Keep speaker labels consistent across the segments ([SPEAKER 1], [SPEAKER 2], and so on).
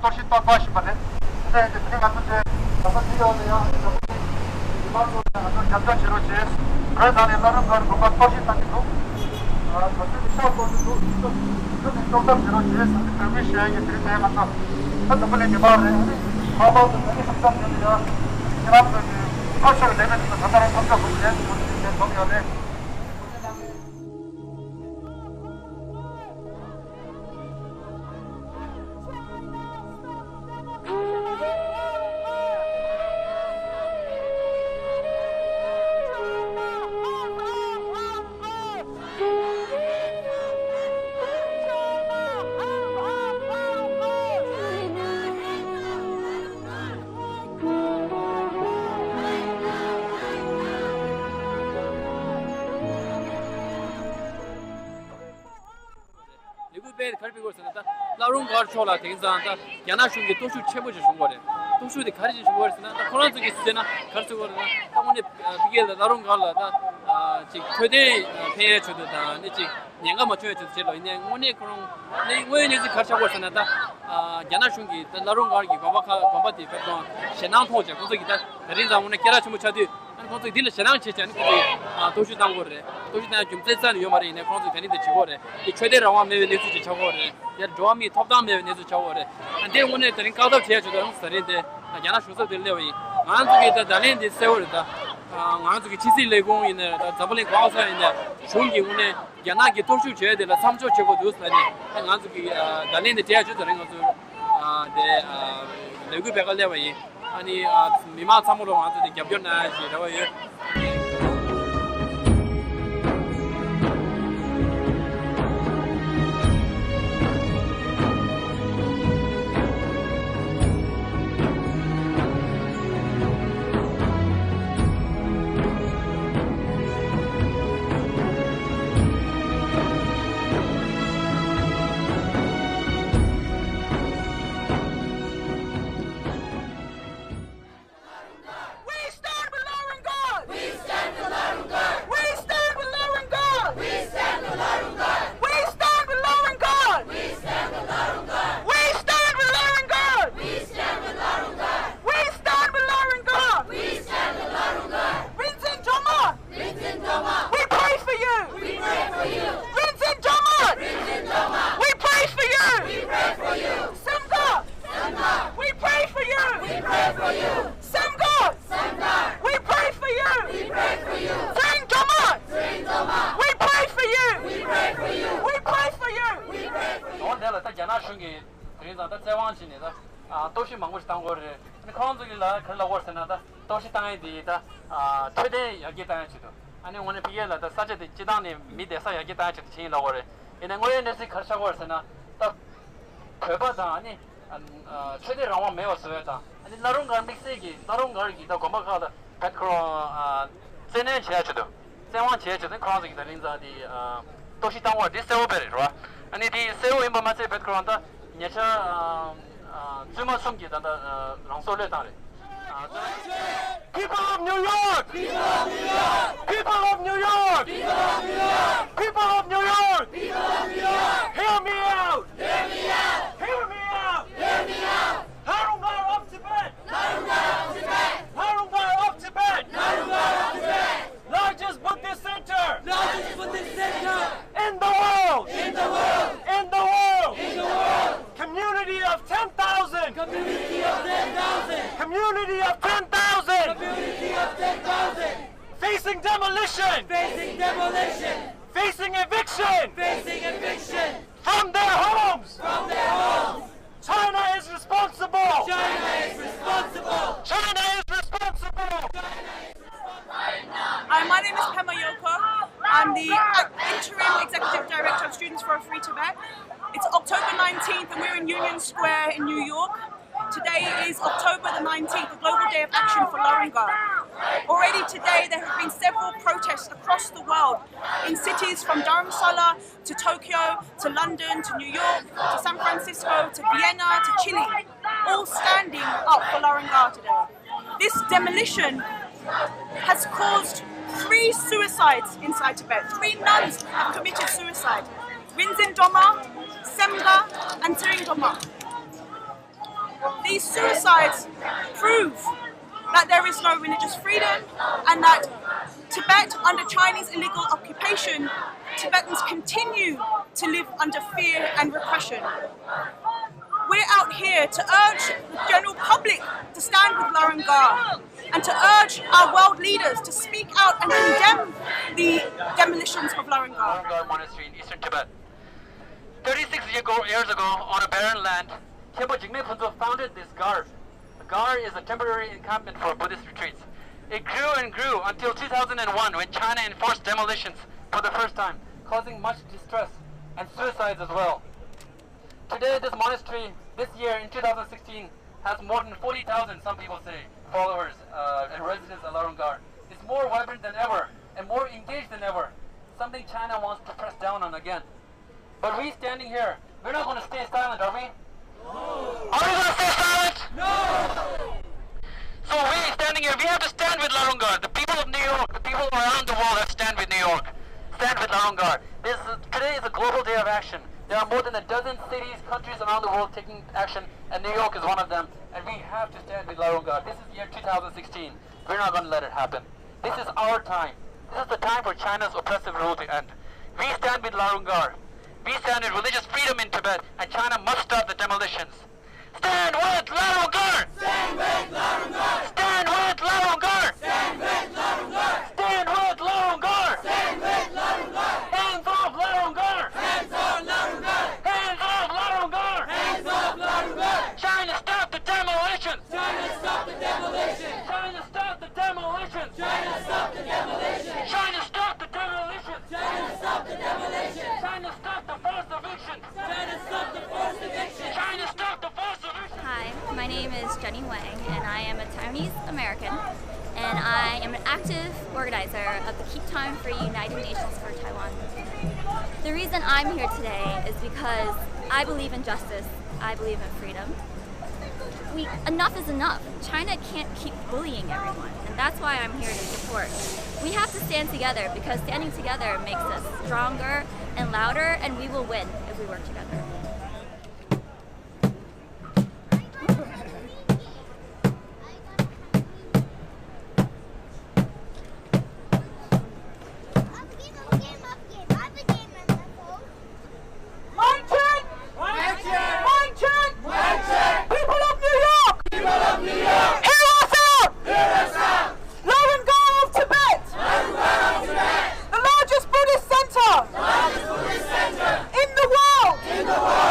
[SPEAKER 1] 도시 또 빠시거든. 근데 이제 그게 갔는데 가서 뛰어오네요. 이만도 아주 잠깐 지로지. 그래서 안에 나는 걸 뭔가 도시 다니고 거기 시작도 조금 지로지. 그리고 시행이 들이대 가서 한 번에 개발을 해. 바바도 되게 속상적이야. 지난번에 도시를 내면서 전달한 성적 문제 이제 동의하네.
[SPEAKER 2] 갈비고서다 라룬 가르쳐라 대인자다 야나슝게 도슈 최고지 중거래 도슈데 가르치 중거래스나 코로나적이 있으나 가르쳐거나 당원에 비겔다 라룬 갈라다 지 최대 배에 주도다 니지 내가 맞춰야 줄 제로 있네 오늘 그런 내 왜냐지 가르쳐거서나다 야나슝게 라룬 가르기 바바티 배도 신앙 토제 고속이다 대인자 오늘 깨라 좀 쳐디 그것도 딜 신앙 체체 아니 도시 당고래 도시 당 좀세산 요마리 네 그것도 되는데 지고래 이 최대라고 하면 내주지 저거래 야 조함이 톱담에 내주 저거래 안데 오늘 드린 가도 제주도 스타인데 야나 쇼서 들려이 안쪽에 달린데 세월다 안쪽에 치시 레공이네 잡을린 과서인데 좋은게 오늘 야나게 도시 줘야 되라 3조 제고 도스라니 안쪽에 달린데 제주도 그런 것도 네 레고 배갈래와이 아니 미마 참으로 완전히 겹겨나지 나와요. 도시 망고시 당고를 그런저기라 걸라고 했으나다 도시 땅에 뒤다 최대 여기 땅에지도 아니 오늘 비게라다 사제도 지당에 미대사 여기 땅에지도 진행하고 그래 이는 거에 내서 가르쳐고 했으나 딱 그거다 아니 최대 라고 매웠어요다 아니 나름 간 믹스기 나름 가기다 고마가다 백크로 전에 지하주도 세원 지하주도 그런저기다 인자디 도시 땅고 디세오베르와 아니 디 세오 임바마체 백크로한다 녀차 주마 숨기다 랑소레 다래 People of New York! People of New York! People of New York! People of New York! People of New York! Hear me out! Hear me out! Hear me out! Hear me out! Harungar of Tibet! Harungar of Tibet! Harungar of Tibet! Harungar of Tibet! Largest Buddhist center! Largest Buddhist center! In the world! In the world! In the world! In the world! Community of 10,000! Community of 10,000! Community of 10,000! Community of 10,000! Facing demolition! Facing demolition! Facing eviction! Facing eviction! From their homes! From their homes! China is responsible! China is responsible! China is responsible!
[SPEAKER 3] My name is Pema Yoko. I'm the interim executive director of Students for a Free Tibet. It's October 19th and we're in Union Square in New York. Today is October the 19th, the Global Day of Action for Larungar. Already today there have been several protests across the world in cities from Dharamsala to Tokyo to London to New York to San Francisco to Vienna to Chile, all standing up for Larungar today. This demolition has caused 3 suicides inside Tibet. 3 nuns have committed suicide. Rinzin Doma, Semga and Tsering Doma. These suicides prove that there is no religious freedom and that Tibet, under Chinese illegal occupation, Tibetans continue to live under fear and repression. We're out here to urge the general public to stand with Laron Gar and to urge our world leaders to speak out and condemn the demolitions of Laron Gar.
[SPEAKER 2] Laron Gar Monastery in eastern Tibet. 36 years ago, on a barren land, Khyentse Jigme Phuntsho founded this gar. A gar is a temporary encampment for Buddhist retreats. It grew and grew until 2001, when China enforced demolitions for the first time, causing much distress and suicides as well. Today, this monastery, this year in 2016, has more than 40,000, some people say, followers and residents of Laron Gar. It's more vibrant than ever and more engaged than ever, something China wants to press down on again. But we standing here, we're not going to stay silent, are we? No! Are we going to stay silent? No! So we standing here, we have to stand with Laron Gar. The people of New York, the people around the world have to stand with New York. Stand with Laron Gar. Today is a global day of action. There are more than a dozen cities, countries around the world taking action, and New York is one of them. And we have to stand with Laron Gar. This is year 2016. We're not going to let it happen. This is our time. This is the time for China's oppressive rule to end. We stand with Laron Gar. We stand with religious freedom in Tibet, and China must stop the demolitions. Stand with Laron Gar! Stand with Laron Gar! Stand with Laron Gar! Stand with Laron Gar! Stand with Laron Gar! Stand with Laron Gar! Hands off Laron Gar! Hands off Laron Gar! Hands off Laron Gar! Hands off Laron Gar! China, stop the demolitions! China, stop the demolitions! China, stop the demolitions! China, stop the demolitions! China, stop the demolitions! China, stop the demolitions! China, stop the forced evictions! China, stop the forced evictions! China, stop the forced evictions!
[SPEAKER 4] Hi, my name is Jenny Wang, and I am a Taiwanese American, and I am an active organizer of the Keep Time for United Nations for Taiwan movement. The reason I'm here today is because I believe in justice, I believe in freedom. Enough is enough. China can't keep bullying everyone, and that's why I'm here to support. We have to stand together, because standing together makes us stronger and louder, and we will win if we work together.
[SPEAKER 3] In the world!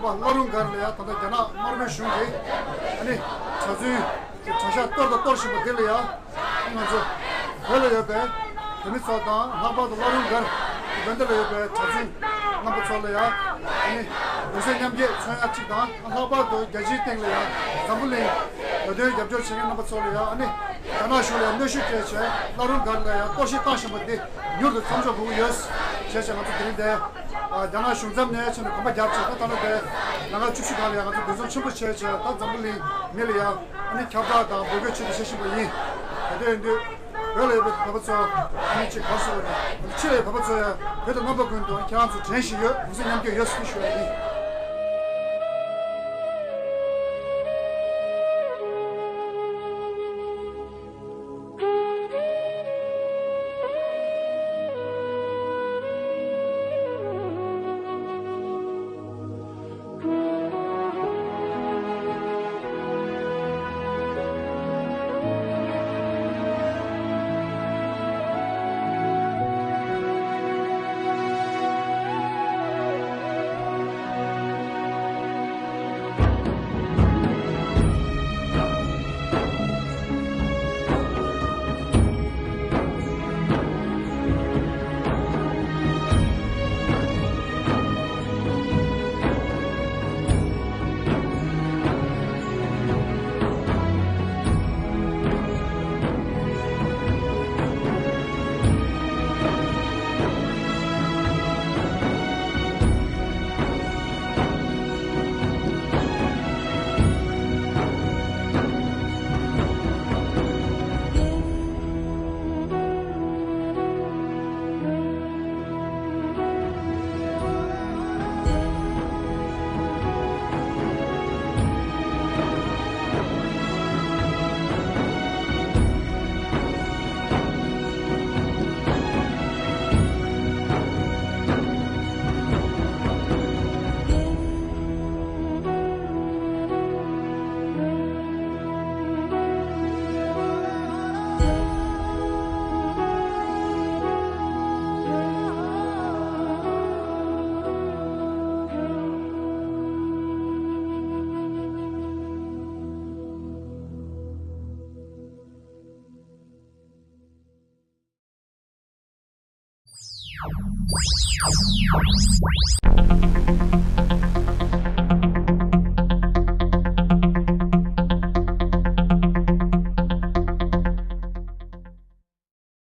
[SPEAKER 1] 봐 러룬 가르야 다다 자나 마르메 슝게 아니 자주 자샤 떠도 떠시 못 들려야 이거죠 별로 옆에 재밌었다 하바도 러룬 가르 벤들 옆에 자주 넘버 쳐려야 아니 요새 냠게 소야치다 하바도 가지 땡려야 잠불리 어디 잡죠 시간 넘버 쳐려야 아니 자나 쇼래 너시께서 러룬 가르야 또시 따시 못 돼. 뉴도 참조 보고 여스 제가 아주 드린데 자나 슝잠네 저는 금방 잡죠 따는데 나가 주식 가려 가지고 무슨 첨부 체제 딱 잠불리 밀이야 아니 겹다다 보고 치듯이 시시보이 근데 별로 봐봤어 아니 지 가서 치래 봐봤어요 그래도 넘버 근도 경험수 전시요 무슨 연구 여스 쉬어야지
[SPEAKER 5] Thank you.